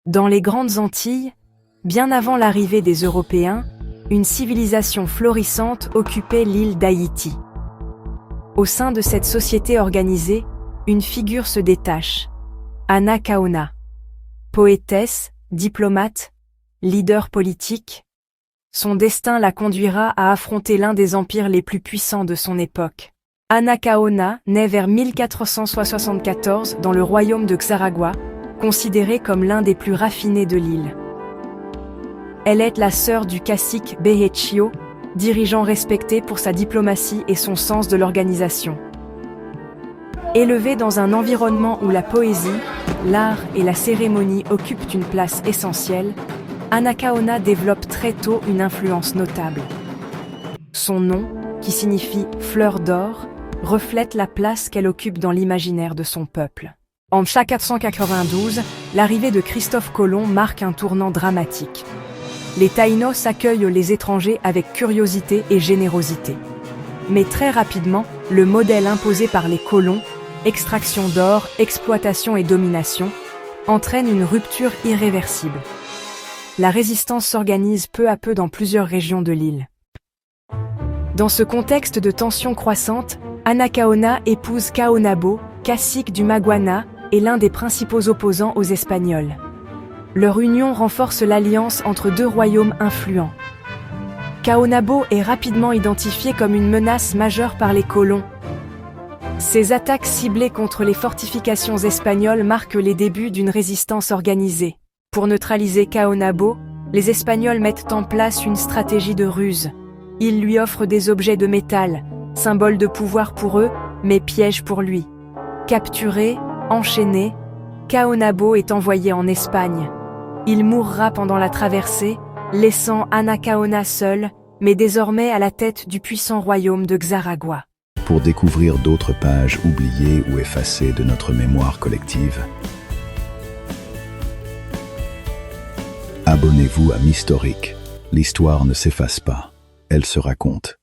Dans les Grandes Antilles, bien avant l'arrivée des Européens, une civilisation florissante occupait l'île d'Haïti. Au sein de cette société organisée, une figure se détache, Anna Kaona. Poétesse, diplomate, leader politique, son destin la conduira à affronter l'un des empires les plus puissants de son époque. Anna Kaona naît vers 1474 dans le royaume de Xaragua, considéré comme l'un des plus raffinés de l'île. Elle est la sœur du cacique Behechio, dirigeant respecté pour sa diplomatie et son sens de l'organisation. Élevée dans un environnement où la poésie, l'art et la cérémonie occupent une place essentielle, Anna Kaona développe très tôt une influence notable. Son nom, qui signifie « fleur d'or », reflète la place qu'elle occupe dans l'imaginaire de son peuple. En 1492, l'arrivée de Christophe Colomb marque un tournant dramatique. Les Taïnos accueillent les étrangers avec curiosité et générosité. Mais très rapidement, le modèle imposé par les colons, extraction d'or, exploitation et domination, entraîne une rupture irréversible. La résistance s'organise peu à peu dans plusieurs régions de l'île. Dans ce contexte de tensions croissantes, Anna Kaona épouse Kaonabo, cacique du Maguana, et l'un des principaux opposants aux Espagnols. Leur union renforce l'alliance entre deux royaumes influents. Kaonabo est rapidement identifié comme une menace majeure par les colons. Ces attaques ciblées contre les fortifications espagnoles marquent les débuts d'une résistance organisée. Pour neutraliser Kaonabo, les Espagnols mettent en place une stratégie de ruse. Ils lui offrent des objets de métal, symbole de pouvoir pour eux, mais piège pour lui. Capturé, enchaîné, Kaonabo est envoyé en Espagne. Il mourra pendant la traversée, laissant Anna Kaona seule, mais désormais à la tête du puissant royaume de Xaragua. Pour découvrir d'autres pages oubliées ou effacées de notre mémoire collective, abonnez-vous à Mystorique. L'histoire ne s'efface pas, elle se raconte.